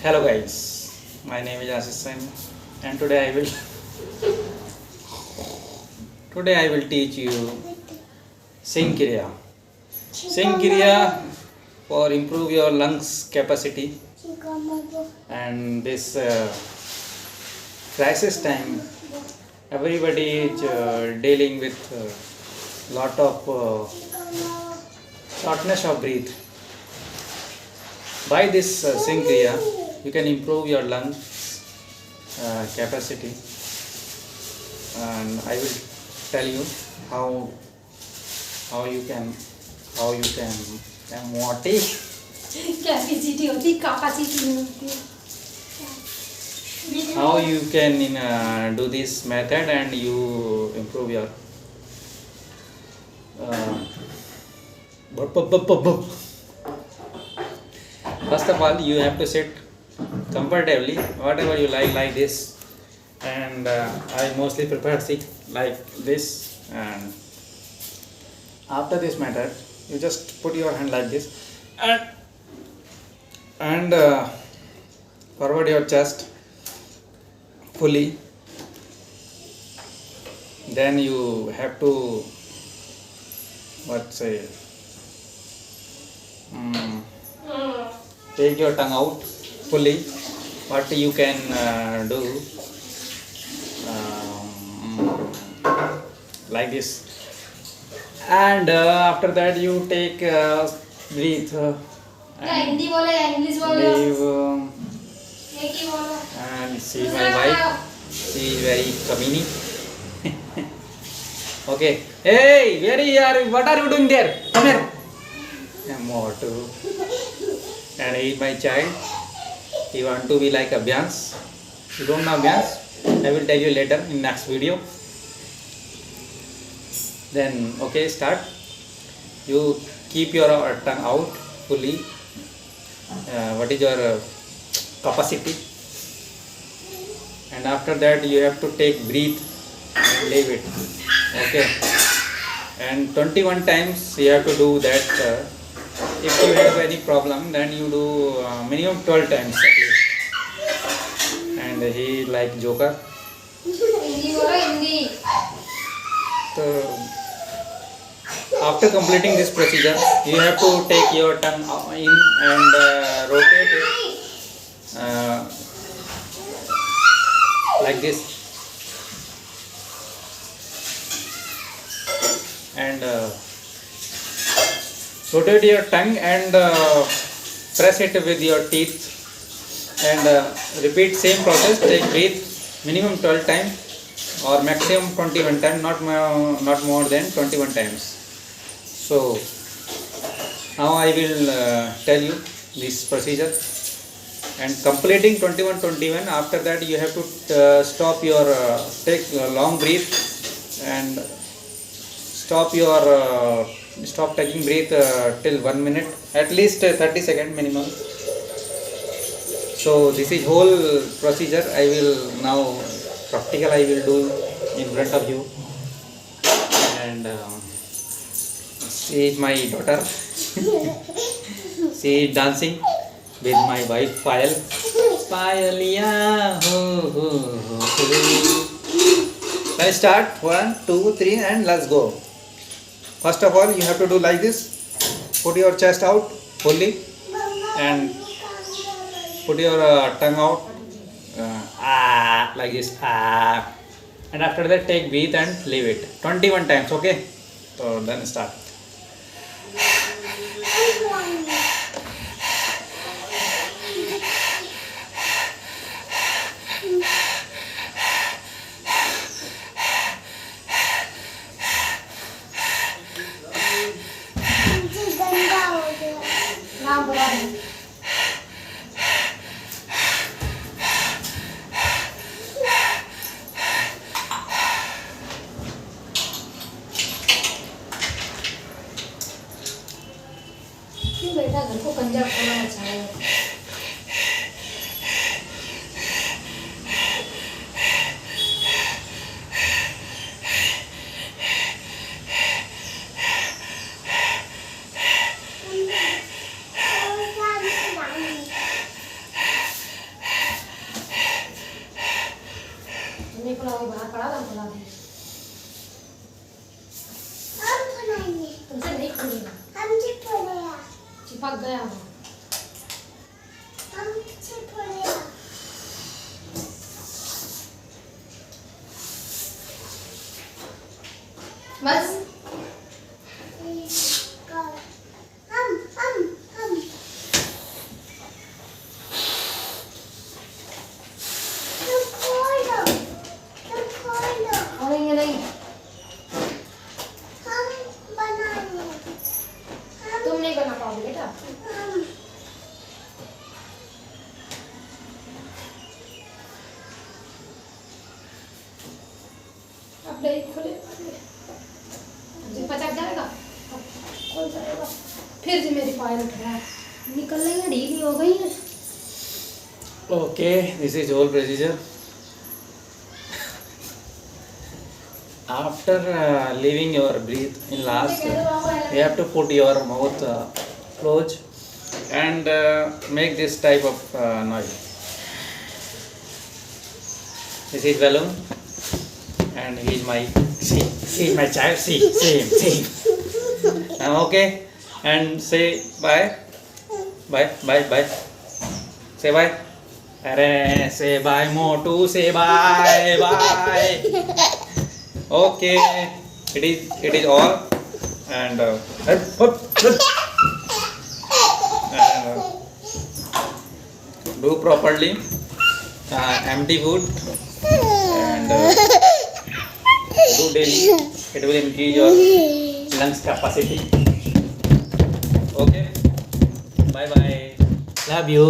Hello guys, my name is Ashish Sen and today I will teach you Singkriya. Singkriya for improve your lungs capacity and this crisis time everybody is dealing with lot of shortness of breath. By this Singkriya you can improve your lungs capacity and I will tell you how you can what is capacity होती capacity नहीं होती how you can do this method and you improve your first of all you have to sit comfortably whatever you like this and I mostly prefer sit like this and after this method you just put your hand like this and forward your chest fully, then you have to take your tongue out fully. What you can do like this and after that you take breathe Hindi बोलो या English बोलो leave एक ही बोलो and see my wife, she is very kamini. Okay, hey, what are you doing there? Come here. I'm what to and he is my child. He want to be like Abhyans. You don't know Abhyans? I will tell you later in next video. Then okay, start. You keep your tongue out fully. What is your capacity? And after that you have to take breathe and leave it. Okay. And 21 times you have to do that. If you have any problem, then you do minimum 12 times at least. And he like joker. Hindi बोलो Hindi So after completing this procedure, you have to take your tongue in and rotate it like this and rotate your tongue and press it with your teeth and repeat same process. Take breathe minimum 12 times or maximum 21 times, not more than 21 times. So now I will tell you this procedure and completing 21 after that you have to stop your take long breath and stop taking breath till 1 minute, at least 30 seconds minimum. So this is whole procedure I will now practical I will do in front of you and she is my daughter. She is dancing with my wife Payal. Payal, yeah, ho, ho, ho, ho. Let's start 1, 2, 3 and let's go. First of all you have to do like this. Put your chest out fully and put your tongue out like this and after that take breathe and leave it 21 times. Okay, so then start. नाम बोलो बेटा घर को पंजाब खोलना अच्छा है पक गया वो। बस नहीं नहीं तुम नहीं बना पाओगे बेटा। अब नहीं खुलेगा जी, पचक जाएगा अब खुल जाएगा। फिर जी मेरी फाइल उठ रहा है, निकल रही है, ढीली हो गई है। Okay, this is whole procedure. After leaving your breath in last, you have to put your mouth closed and make this type of noise. This is balloon and he is my see my child, see. Okay, and say bye. Say bye. Arey, say bye Motu, say bye. Okay, it is all, and do properly, empty food, and do daily. It will increase your lungs capacity. Okay, bye bye. Love you.